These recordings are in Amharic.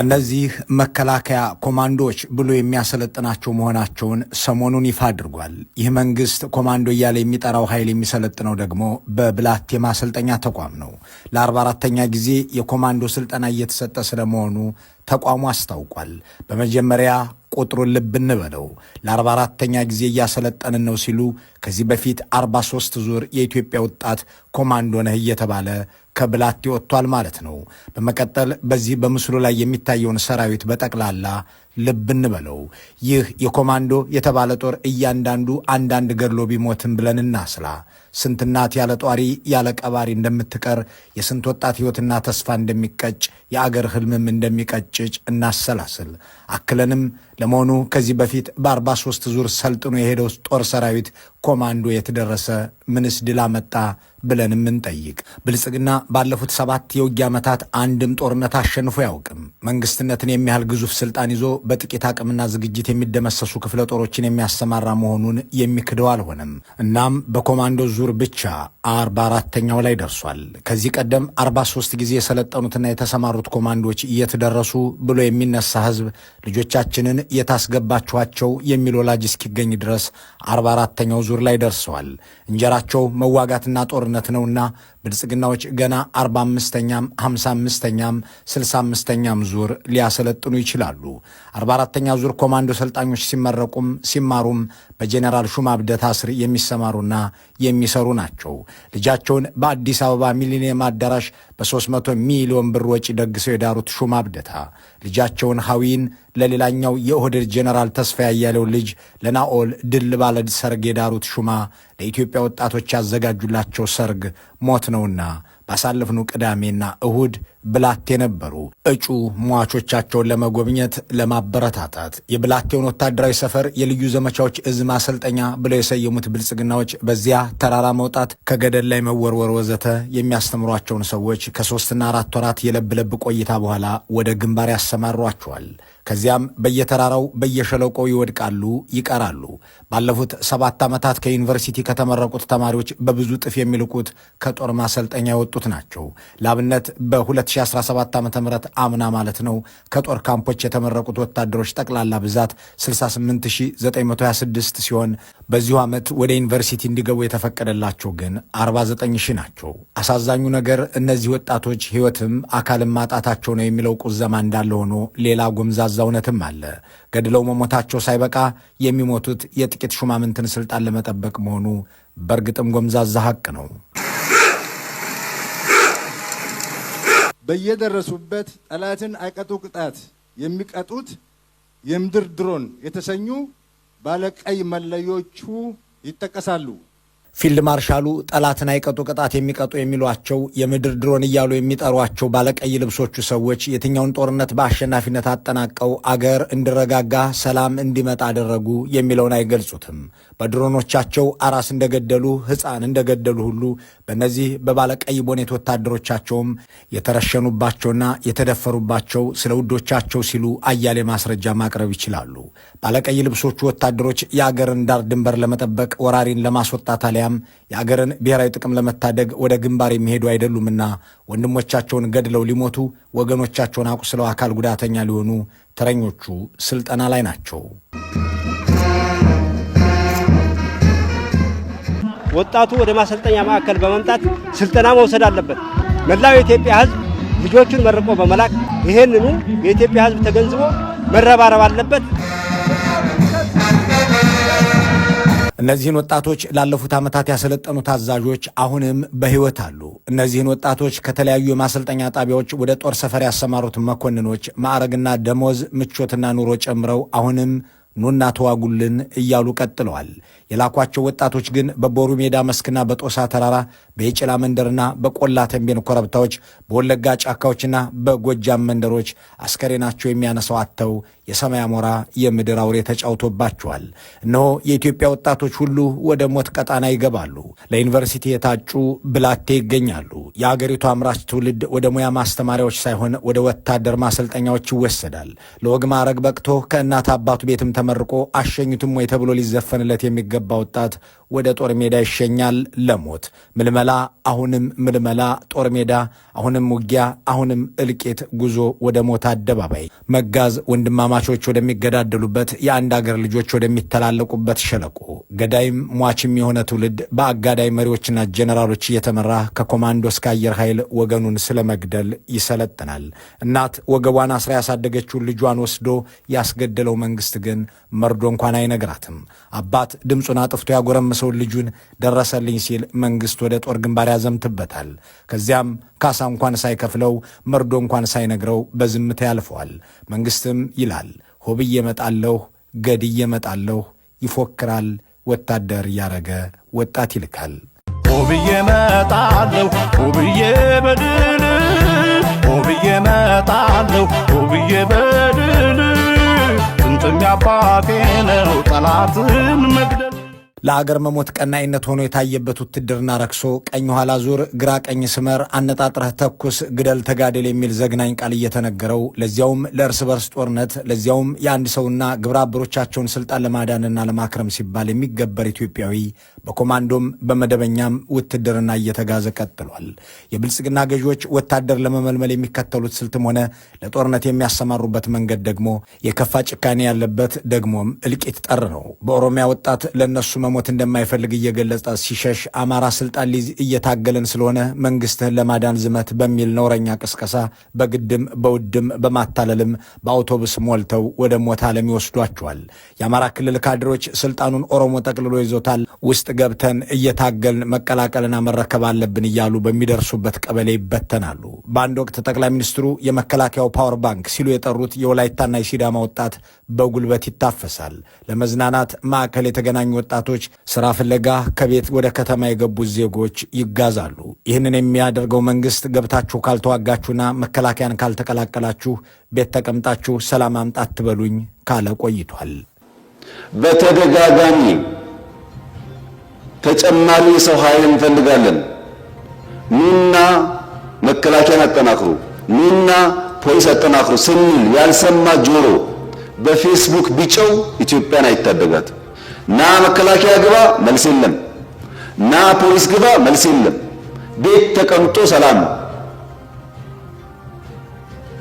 እነዚህ መከላከያ ኮማንዶዎች ብሎ የሚያሰለጥናቸው መሆናቸውን ሰሞኑን ይፋ አድርጓል። ይህ መንግስት ኮማንዶ እያለ የሚጠራው ኃይል የሚሰለጥነው ደግሞ በብላቴ ማሰልጠኛ ተቋም ነው። ለ44ኛ ጊዜ የኮማንዶ ስልጠና እየተሰጠ ስለመሆኑ ተቋሙ አስታውቋል። በመጀመሪያ ቁጥሩን ልብ እንበለው። ለ44ኛ ጊዜ እያሰለጠንን ነው ሲሉ ከዚህ በፊት 43 ዙር የኢትዮጵያ ወጣት ኮማንዶ ነህ እየተባለ ከብላቴ ወጥቷል ማለት ነው። በመቀጠል በዚህ በምስሉ ላይ የሚታየውን ሰራዊት በጠቅላላ ልብ እንበለው። ይህ የኮማንዶ የተባለ ጦር እያንዳንዱ አንዳንድ ገድሎ ቢሞትም ብለን እናስላ። ስንት እናት ያለ ጧሪ ያለ ቀባሪ እንደምትቀር፣ የስንት ወጣት ሕይወትና ተስፋ እንደሚቀጭ፣ የአገር ህልምም እንደሚቀጭጭ እናሰላስል። አክለንም ለመሆኑ ከዚህ በፊት በ43 ዙር ሰልጥኖ የሄደው ጦር ሰራዊት ኮማንዶ የተደረሰ ምንስ ድል አመጣ ብለንም እንጠይቅ። ብልጽግና ባለፉት 7 የውጊያ ዓመታት አንድም ጦርነት አሸንፎ አያውቅም። መንግስትነትን የሚያህል ግዙፍ ስልጣን ይዞ በጥቂት አቅምና ዝግጅት የሚደመሰሱ ክፍለ ጦሮችን የሚያሰማራ መሆኑን የሚክደው አልሆነም። እናም በኮማንዶ ዙር ብቻ 44ኛው ላይ ደርሷል። ከዚህ ቀደም 43 ጊዜ የሰለጠኑትና የተሰማሩት ኮማንዶች እየተደረሱ ብሎ የሚነሳ ህዝብ ልጆቻችንን የታስገባችኋቸው የሚል ወላጅ እስኪገኝ ድረስ 44ኛው ዙር ላይ ደርሰዋል። እንጀራቸው መዋጋትና ጦርነት ነውና ብልጽግናዎች ገና 45ኛም 55ኛም 65ኛም ዙር ሊያሰለጥኑ ይችላሉ። 44ኛ ዙር ኮማንዶ ሰልጣኞች ሲመረቁም ሲማሩም በጄኔራል ሹማ አብደታ ስር የሚሰማሩና የሚሰሩ ናቸው። ልጃቸውን በአዲስ አበባ ሚሊኒየም አዳራሽ በ300 ሚሊዮን ብር ወጪ ደግሰው የዳሩት ሹማ አብደታ ልጃቸውን ሐዊን ለሌላኛው የኦህዴድ ጄኔራል ተስፋ ያያሌው ልጅ ለናኦል ድል ባለ ሰርግ የዳሩት ሹማ ለኢትዮጵያ ወጣቶች ያዘጋጁላቸው ሰርግ ሞት ነውና ባሳለፍነው ቅዳሜና እሁድ ብላቴ ነበሩ። እጩ ሟቾቻቸውን ለመጎብኘት ለማበረታታት የብላቴውን ወታደራዊ ሰፈር የልዩ ዘመቻዎች እዝ ማሰልጠኛ ብለው የሰየሙት ብልጽግናዎች በዚያ ተራራ መውጣት፣ ከገደል ላይ መወርወር ወዘተ የሚያስተምሯቸውን ሰዎች ከ3 እና 4 ወራት የለብለብ ቆይታ በኋላ ወደ ግንባር ያሰማሯቸዋል። ከዚያም በየተራራው በየሸለቆው ይወድቃሉ፣ ይቀራሉ። ባለፉት 7 ዓመታት ከዩኒቨርሲቲ ከተመረቁት ተማሪዎች በብዙ ጥፍ የሚልቁት ከጦር ማሰልጠኛ የወጡት ናቸው። ለአብነት በ2017 ዓ.ም አምና ማለት ነው ከጦር ካምፖች የተመረቁት ወታደሮች ጠቅላላ ብዛት 68926 ሲሆን በዚሁ ዓመት ወደ ዩኒቨርሲቲ እንዲገቡ የተፈቀደላቸው ግን 49000 ናቸው። አሳዛኙ ነገር እነዚህ ወጣቶች ሕይወትም አካልም ማጣታቸው ነው የሚለው ቁዘማ እንዳለ ሆኖ ሌላ ጎምዛዛ እውነትም አለ። ገድለው መሞታቸው ሳይበቃ የሚሞቱት የጥቂት ሹማምንትን ስልጣን ለመጠበቅ መሆኑ በእርግጥም ጎምዛዛ ሐቅ ነው። በየደረሱበት ጠላትን አይቀጡ ቅጣት የሚቀጡት የምድር ድሮን የተሰኙ ባለቀይ መለዮቹ ይጠቀሳሉ። ፊልድ ማርሻሉ ጠላትን አይቀጡ ቅጣት የሚቀጡ የሚሏቸው የምድር ድሮን እያሉ የሚጠሯቸው ባለቀይ ልብሶቹ ሰዎች የትኛውን ጦርነት በአሸናፊነት አጠናቀው አገር እንዲረጋጋ ሰላም እንዲመጣ አደረጉ የሚለውን አይገልጹትም። በድሮኖቻቸው አራስ እንደገደሉ ሕፃን እንደገደሉ ሁሉ በእነዚህ በባለቀይ ቦኔት ወታደሮቻቸውም የተረሸኑባቸውና የተደፈሩባቸው ስለ ውዶቻቸው ሲሉ አያሌ ማስረጃ ማቅረብ ይችላሉ። ባለቀይ ልብሶቹ ወታደሮች የአገርን ዳር ድንበር ለመጠበቅ ወራሪን ለማስወጣት አሊያም የአገርን ብሔራዊ ጥቅም ለመታደግ ወደ ግንባር የሚሄዱ አይደሉምና ወንድሞቻቸውን ገድለው ሊሞቱ ወገኖቻቸውን አቁስለው አካል ጉዳተኛ ሊሆኑ ተረኞቹ ስልጠና ላይ ናቸው። ወጣቱ ወደ ማሰልጠኛ ማዕከል በመምጣት ስልጠና መውሰድ አለበት። መላው የኢትዮጵያ ሕዝብ ልጆቹን መርቆ በመላክ ይሄንኑ የኢትዮጵያ ሕዝብ ተገንዝቦ መረባረብ አለበት። እነዚህን ወጣቶች ላለፉት ዓመታት ያሰለጠኑት አዛዦች አሁንም በሕይወት አሉ። እነዚህን ወጣቶች ከተለያዩ የማሰልጠኛ ጣቢያዎች ወደ ጦር ሰፈር ያሰማሩት መኮንኖች ማዕረግና ደሞዝ፣ ምቾትና ኑሮ ጨምረው አሁንም ኑና ተዋጉልን እያሉ ቀጥለዋል። የላኳቸው ወጣቶች ግን በቦሩ ሜዳ መስክና በጦሳ ተራራ፣ በየጭላ መንደርና በቆላ ተንቤን ኮረብታዎች፣ በወለጋ ጫካዎችና በጎጃም መንደሮች አስከሬናቸው የሚያነሳው አጥተው የሰማይ አሞራ የምድር አውሬ ተጫውቶባቸዋል። እነሆ የኢትዮጵያ ወጣቶች ሁሉ ወደ ሞት ቀጣና ይገባሉ። ለዩኒቨርሲቲ የታጩ ብላቴ ይገኛሉ። የአገሪቱ አምራች ትውልድ ወደ ሙያ ማስተማሪያዎች ሳይሆን ወደ ወታደር ማሰልጠኛዎች ይወሰዳል። ለወግ ማዕረግ በቅቶ ከእናት አባቱ ቤትም ተመርቆ አሸኙትም ወይ ተብሎ ሊዘፈንለት የሚገባ ወጣት ወደ ጦር ሜዳ ይሸኛል ለሞት። ምልመላ፣ አሁንም ምልመላ፣ ጦር ሜዳ፣ አሁንም ውጊያ፣ አሁንም እልቂት፣ ጉዞ ወደ ሞት አደባባይ፣ መጋዝ፣ ወንድማማቾች ወደሚገዳደሉበት፣ የአንድ አገር ልጆች ወደሚተላለቁበት ሸለቆ፣ ገዳይም ሟችም የሆነ ትውልድ በአጋዳይ መሪዎችና ጄኔራሎች እየተመራ ከኮማንዶ እስከ አየር ኃይል ወገኑን ስለ መግደል ይሰለጥናል። እናት ወገቧን አስራ ያሳደገችውን ልጇን ወስዶ ያስገደለው መንግስት ግን መርዶ እንኳን አይነግራትም። አባት ድምፁን አጥፍቶ ያጎረመሰውን ልጁን ደረሰልኝ ሲል መንግስት ወደ ጦር ግንባር ያዘምትበታል። ከዚያም ካሳ እንኳን ሳይከፍለው መርዶ እንኳን ሳይነግረው በዝምታ ያልፈዋል። መንግስትም ይላል ሆብዬ እመጣለሁ፣ ገድዬ እመጣለሁ፣ ይፎክራል። ወታደር እያረገ ወጣት ይልካል። ሆብዬ እመጣለሁ፣ ሆብዬ በድል፣ ሆብዬ እመጣለሁ፣ ሆብዬ በድል፣ ጥንጥም ያባቴ ነው ጠላትን መግደል። ለአገር መሞት ቀናይነት ሆኖ የታየበት ውትድርና ረክሶ ቀኝ ኋላ ዙር፣ ግራ ቀኝ ስመር፣ አነጣጥረህ ተኩስ፣ ግደል፣ ተጋደል የሚል ዘግናኝ ቃል እየተነገረው ለዚያውም ለእርስ በርስ ጦርነት ለዚያውም የአንድ ሰውና ግብረ አበሮቻቸውን ስልጣን ለማዳንና ለማክረም ሲባል የሚገበር ኢትዮጵያዊ በኮማንዶም በመደበኛም ውትድርና እየተጋዘ ቀጥሏል። የብልጽግና ገዢዎች ወታደር ለመመልመል የሚከተሉት ስልትም ሆነ ለጦርነት የሚያሰማሩበት መንገድ ደግሞ የከፋ ጭካኔ ያለበት ደግሞም እልቂት ጠር ነው። በኦሮሚያ ወጣት ለነሱ መሞት እንደማይፈልግ እየገለጸ ሲሸሽ አማራ ስልጣን ሊይዝ እየታገለን ስለሆነ መንግስትህን ለማዳን ዝመት በሚል ነውረኛ ቅስቀሳ በግድም በውድም በማታለልም በአውቶቡስ ሞልተው ወደ ሞት ዓለም ይወስዷቸዋል። የአማራ ክልል ካድሮች ስልጣኑን ኦሮሞ ጠቅልሎ ይዞታል፣ ውስጥ ገብተን እየታገልን መቀላቀልና መረከብ አለብን እያሉ በሚደርሱበት ቀበሌ ይበተናሉ። በአንድ ወቅት ጠቅላይ ሚኒስትሩ የመከላከያው ፓወር ባንክ ሲሉ የጠሩት የወላይታና የሲዳማ ወጣት በጉልበት ይታፈሳል። ለመዝናናት ማዕከል የተገናኙ ወጣቶች ስራ ፍለጋ ከቤት ወደ ከተማ የገቡት ዜጎች ይጋዛሉ። ይህንን የሚያደርገው መንግስት ገብታችሁ ካልተዋጋችሁና መከላከያን ካልተቀላቀላችሁ ቤት ተቀምጣችሁ ሰላም አምጣት ትበሉኝ ካለ ቆይቷል። በተደጋጋሚ ተጨማሪ ሰው ኃይል እንፈልጋለን፣ ኑና መከላከያን አጠናክሩ፣ ኑና ፖሊስ አጠናክሩ ስንል ያልሰማ ጆሮ በፌስቡክ ቢጨው ኢትዮጵያን አይታደጋት። ና መከላከያ ግባ መልስ የለም፣ ና ፖሊስ ግባ መልስ የለም። ቤት ተቀምጦ ሰላም።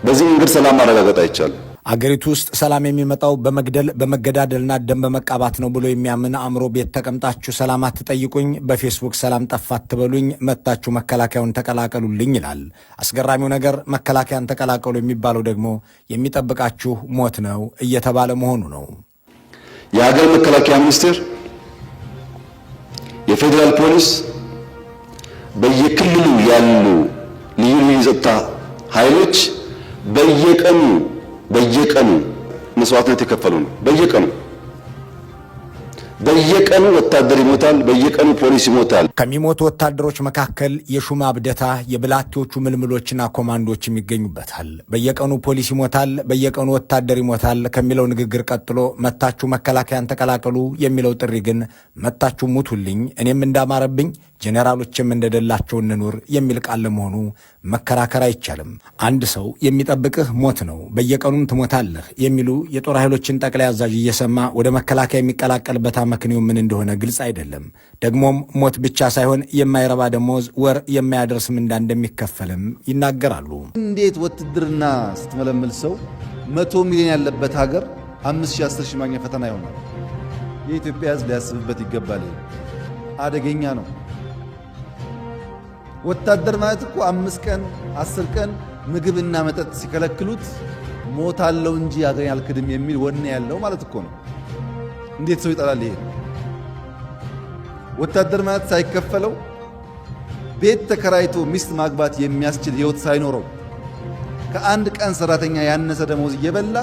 በዚህ መንገድ ሰላም ማረጋገጥ አይቻልም። አገሪቱ ውስጥ ሰላም የሚመጣው በመግደል በመገዳደልና ደም በመቃባት ነው ብሎ የሚያምን አእምሮ ቤት ተቀምጣችሁ ሰላም አትጠይቁኝ፣ በፌስቡክ ሰላም ጠፋ አትበሉኝ፣ መታችሁ መከላከያውን ተቀላቀሉልኝ ይላል። አስገራሚው ነገር መከላከያን ተቀላቀሉ የሚባለው ደግሞ የሚጠብቃችሁ ሞት ነው እየተባለ መሆኑ ነው። የሀገር መከላከያ ሚኒስቴር፣ የፌዴራል ፖሊስ፣ በየክልሉ ያሉ ልዩ ልዩ የጸጥታ ኃይሎች በየቀኑ መስዋዕትነት የከፈሉ ነው። በየቀኑ ወታደር ይሞታል፣ በየቀኑ ፖሊስ ይሞታል። ከሚሞቱ ወታደሮች መካከል የሹማ ብደታ የብላቴዎቹ ምልምሎችና ኮማንዶችም ይገኙበታል። በየቀኑ ፖሊስ ይሞታል፣ በየቀኑ ወታደር ይሞታል ከሚለው ንግግር ቀጥሎ መታችሁ መከላከያን ተቀላቀሉ የሚለው ጥሪ ግን መታችሁ ሙቱልኝ፣ እኔም እንዳማረብኝ ጄኔራሎችም እንደደላቸው እንኑር የሚል ቃል ለመሆኑ መከራከር አይቻልም። አንድ ሰው የሚጠብቅህ ሞት ነው፣ በየቀኑም ትሞታለህ የሚሉ የጦር ኃይሎችን ጠቅላይ አዛዥ እየሰማ ወደ መከላከያ የሚቀላቀልበት አመክንዮ ምን እንደሆነ ግልጽ አይደለም። ደግሞም ሞት ብቻ ሳይሆን የማይረባ ደሞዝ፣ ወር የማያደርስ ምንዳ እንደሚከፈልም ይናገራሉ። እንዴት ውትድርና ስትመለምል ሰው 100 ሚሊዮን ያለበት ሀገር 5,000 10,000 ማግኘት ፈተና ይሆናል? የኢትዮጵያ ሕዝብ ሊያስብበት ይገባል። አደገኛ ነው። ወታደር ማለት እኮ 5 ቀን 10 ቀን ምግብና መጠጥ ሲከለክሉት ሞታለው እንጂ ሀገሬን አልክድም የሚል ወኔ ያለው ማለት እኮ ነው። እንዴት ሰው ይጠላል? ይሄ ወታደር ማለት ሳይከፈለው ቤት ተከራይቶ ሚስት ማግባት የሚያስችል ህይወት ሳይኖረው ከአንድ ቀን ሰራተኛ ያነሰ ደሞዝ እየበላ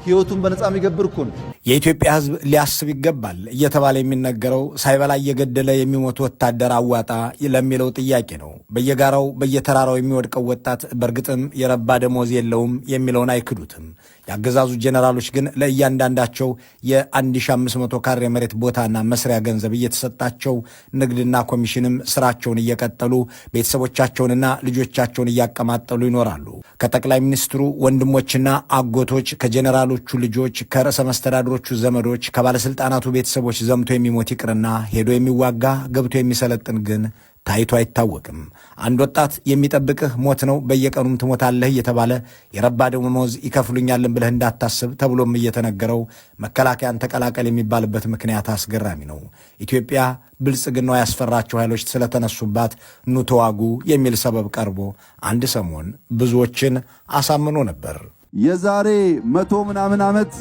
ህይወቱን በነፃ የሚገብር እኮ ነው። የኢትዮጵያ ሕዝብ ሊያስብ ይገባል እየተባለ የሚነገረው ሳይበላ እየገደለ የሚሞት ወታደር አዋጣ ለሚለው ጥያቄ ነው። በየጋራው በየተራራው የሚወድቀው ወጣት በእርግጥም የረባ ደሞዝ የለውም የሚለውን አይክዱትም። የአገዛዙ ጄኔራሎች ግን ለእያንዳንዳቸው የ1500 ካሬ መሬት ቦታና መስሪያ ገንዘብ እየተሰጣቸው ንግድና ኮሚሽንም ስራቸውን እየቀጠሉ ቤተሰቦቻቸውንና ልጆቻቸውን እያቀማጠሉ ይኖራሉ። ከጠቅላይ ሚኒስትሩ ወንድሞችና አጎቶች፣ ከጄኔራሎቹ ልጆች፣ ከርዕሰ መስተዳድሮቹ ዘመዶች፣ ከባለስልጣናቱ ቤተሰቦች ዘምቶ የሚሞት ይቅርና ሄዶ የሚዋጋ ገብቶ የሚሰለጥን ግን ታይቶ አይታወቅም። አንድ ወጣት የሚጠብቅህ ሞት ነው፣ በየቀኑም ትሞታለህ እየተባለ የረባ ደመወዝ ይከፍሉኛልን ብለህ እንዳታስብ ተብሎም እየተነገረው መከላከያን ተቀላቀል የሚባልበት ምክንያት አስገራሚ ነው። ኢትዮጵያ ብልጽግናው ያስፈራቸው ኃይሎች ስለተነሱባት ኑ ተዋጉ የሚል ሰበብ ቀርቦ አንድ ሰሞን ብዙዎችን አሳምኖ ነበር። የዛሬ 100 ምናምን ዓመት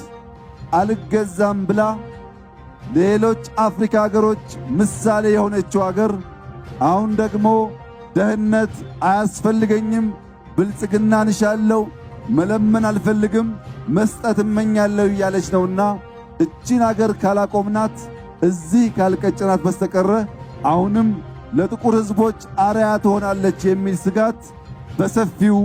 አልገዛም ብላ ሌሎች አፍሪካ ሀገሮች ምሳሌ የሆነችው ሀገር አሁን ደግሞ ደህንነት አያስፈልገኝም፣ ብልጽግናን እሻለሁ፣ መለመን አልፈልግም፣ መስጠት እመኛለሁ እያለች ነውና እቺን አገር ካላቆምናት፣ እዚህ ካልቀጭናት በስተቀረ አሁንም ለጥቁር ሕዝቦች አርያ ትሆናለች የሚል ስጋት በሰፊው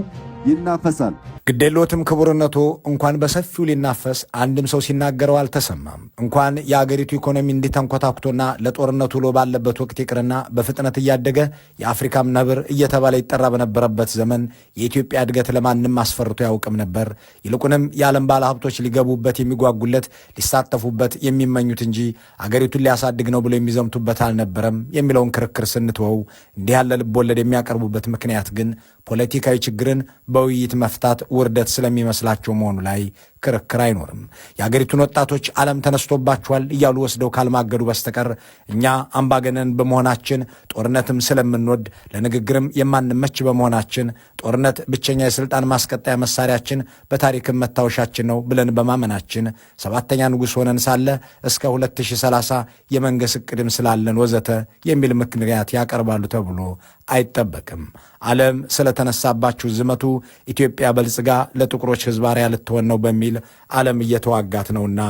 ይናፈሳል። ግዴሎትም ክቡርነቶ እንኳን በሰፊው ሊናፈስ አንድም ሰው ሲናገረው አልተሰማም። እንኳን የአገሪቱ ኢኮኖሚ እንዲተንኮታኩቶና ለጦርነቱ ውሎ ባለበት ወቅት ይቅርና በፍጥነት እያደገ የአፍሪካም ነብር እየተባለ ይጠራ በነበረበት ዘመን የኢትዮጵያ እድገት ለማንም አስፈርቶ ያውቅም ነበር። ይልቁንም የዓለም ባለሀብቶች ሊገቡበት የሚጓጉለት፣ ሊሳተፉበት የሚመኙት እንጂ አገሪቱን ሊያሳድግ ነው ብሎ የሚዘምቱበት አልነበረም የሚለውን ክርክር ስንትወው እንዲህ ያለ ልቦለድ የሚያቀርቡበት ምክንያት ግን ፖለቲካዊ ችግርን በውይይት መፍታት ውርደት ስለሚመስላቸው መሆኑ ላይ ክርክር አይኖርም። የአገሪቱን ወጣቶች ዓለም ተነስቶባቸዋል እያሉ ወስደው ካልማገዱ በስተቀር እኛ አምባገነን በመሆናችን ጦርነትም ስለምንወድ ለንግግርም የማንመች በመሆናችን ጦርነት ብቸኛ የሥልጣን ማስቀጠያ መሳሪያችን በታሪክም መታወሻችን ነው ብለን በማመናችን 7ኛ ንጉሥ ሆነን ሳለ እስከ 2030 የመንገስ ዕቅድም ስላለን ወዘተ የሚል ምክንያት ያቀርባሉ ተብሎ አይጠበቅም። ዓለም ስለተነሳባችሁ ዝመቱ፣ ኢትዮጵያ በልጽጋ ለጥቁሮች ሕዝብ አርአያ ልትሆን ነው በሚል ዓለም እየተዋጋት ነውና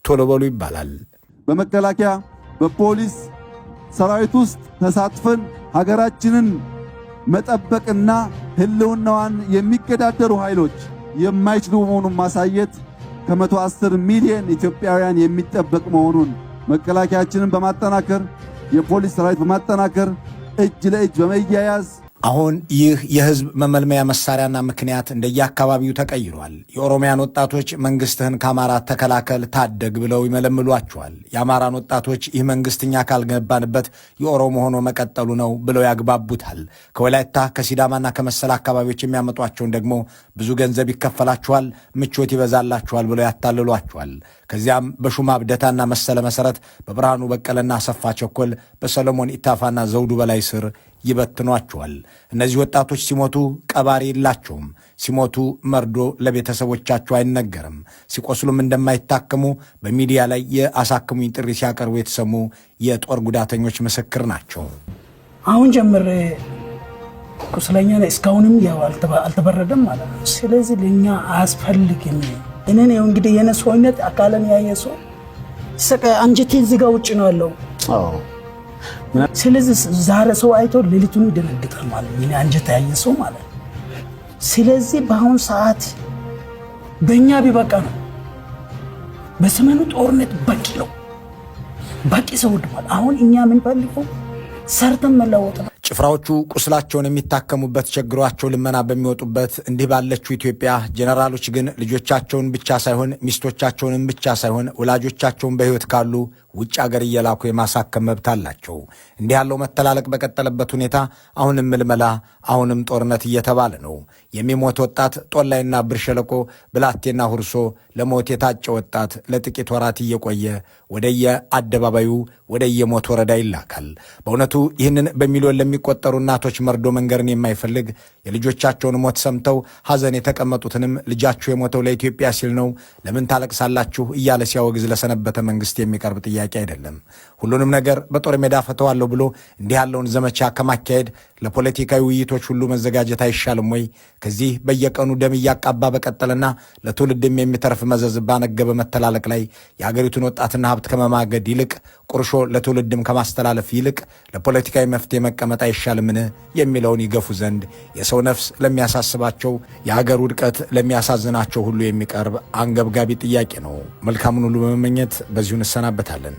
ቶሎ በሉ ይባላል። በመከላከያ በፖሊስ ሰራዊት ውስጥ ተሳትፈን ሀገራችንን መጠበቅና ሕልውናዋን የሚገዳደሩ ኃይሎች የማይችሉ መሆኑን ማሳየት ከ110 ሚሊዮን ኢትዮጵያውያን የሚጠበቅ መሆኑን መከላከያችንን በማጠናከር የፖሊስ ሰራዊት በማጠናከር እጅ ለእጅ በመያያዝ አሁን ይህ የህዝብ መመልመያ መሳሪያና ምክንያት እንደየአካባቢው ተቀይሯል። የኦሮሚያን ወጣቶች መንግስትህን ከአማራ ተከላከል ታደግ ብለው ይመለምሏቸዋል። የአማራን ወጣቶች ይህ መንግስት እኛ ካልገባንበት የኦሮሞ ሆኖ መቀጠሉ ነው ብለው ያግባቡታል። ከወላይታ ከሲዳማና ከመሰል አካባቢዎች የሚያመጧቸውን ደግሞ ብዙ ገንዘብ ይከፈላችኋል፣ ምቾት ይበዛላችኋል ብለው ያታልሏቸዋል። ከዚያም በሹማ ብደታና መሰለ መሰረት በብርሃኑ በቀለና አሰፋ ቸኮል በሰሎሞን ኢታፋና ዘውዱ በላይ ስር ይበትኗቸዋል። እነዚህ ወጣቶች ሲሞቱ ቀባሪ የላቸውም። ሲሞቱ መርዶ ለቤተሰቦቻቸው አይነገርም። ሲቆስሉም እንደማይታከሙ በሚዲያ ላይ የአሳክሙኝ ጥሪ ሲያቀርቡ የተሰሙ የጦር ጉዳተኞች ምስክር ናቸው። አሁን ጀምሬ ቁስለኛ ነኝ፣ እስካሁንም ያው አልተበረደም ማለት ነው። ስለዚህ ለእኛ አያስፈልግም። እኔን ያው እንግዲህ የኔ ሰውነት አካልን ያየ ሰው አንጀቴ እዚህ ጋር ውጭ ነው ያለው። ስለዚህ ዛሬ ሰው አይቶ ሌሊቱን ይደነግጣል ማለት ነው፣ አንጀት ያየ ሰው ማለት ነው። ስለዚህ በአሁኑ ሰዓት በእኛ ቢበቃ ነው። በሰሜኑ ጦርነት በቂ ነው፣ በቂ ሰው ወድሟል። አሁን እኛ የምንፈልገው ሰርተን መለወጥ ነው። ጭፍራዎቹ ቁስላቸውን የሚታከሙበት ቸግሯቸው ልመና በሚወጡበት እንዲህ ባለችው ኢትዮጵያ ጄኔራሎች ግን ልጆቻቸውን ብቻ ሳይሆን ሚስቶቻቸውንም ብቻ ሳይሆን ወላጆቻቸውን በሕይወት ካሉ ውጭ አገር እየላኩ የማሳከም መብት አላቸው። እንዲህ ያለው መተላለቅ በቀጠለበት ሁኔታ አሁንም ምልመላ፣ አሁንም ጦርነት እየተባለ ነው። የሚሞት ወጣት ጦላይና ብር ሸለቆ፣ ብላቴና ሁርሶ ለሞት የታጨ ወጣት ለጥቂት ወራት እየቆየ ወደየ አደባባዩ ወደየሞት ወረዳ ይላካል። በእውነቱ ይህንን በሚሊዮን ለሚቆጠሩ እናቶች መርዶ መንገርን የማይፈልግ የልጆቻቸውን ሞት ሰምተው ሐዘን የተቀመጡትንም ልጃችሁ የሞተው ለኢትዮጵያ ሲል ነው ለምን ታለቅሳላችሁ እያለ ሲያወግዝ ለሰነበተ መንግስት የሚቀርብ ጥያቄ አይደለም። ሁሉንም ነገር በጦር ሜዳ ፈተዋለሁ ብሎ እንዲህ ያለውን ዘመቻ ከማካሄድ ለፖለቲካዊ ውይይቶች ሁሉ መዘጋጀት አይሻልም ወይ? ከዚህ በየቀኑ ደም እያቃባ በቀጠለና ለትውልድም የሚተርፍ መዘዝ ባነገበ መተላለቅ ላይ የሀገሪቱን ወጣትና ሀብት ከመማገድ ይልቅ ቁርሾ ለትውልድም ከማስተላለፍ ይልቅ ለፖለቲካዊ መፍትሄ መቀመጥ አይሻልምን የሚለውን ይገፉ ዘንድ የሰው ነፍስ ለሚያሳስባቸው፣ የሀገር ውድቀት ለሚያሳዝናቸው ሁሉ የሚቀርብ አንገብጋቢ ጥያቄ ነው። መልካሙን ሁሉ በመመኘት በዚሁ እንሰናበታለን።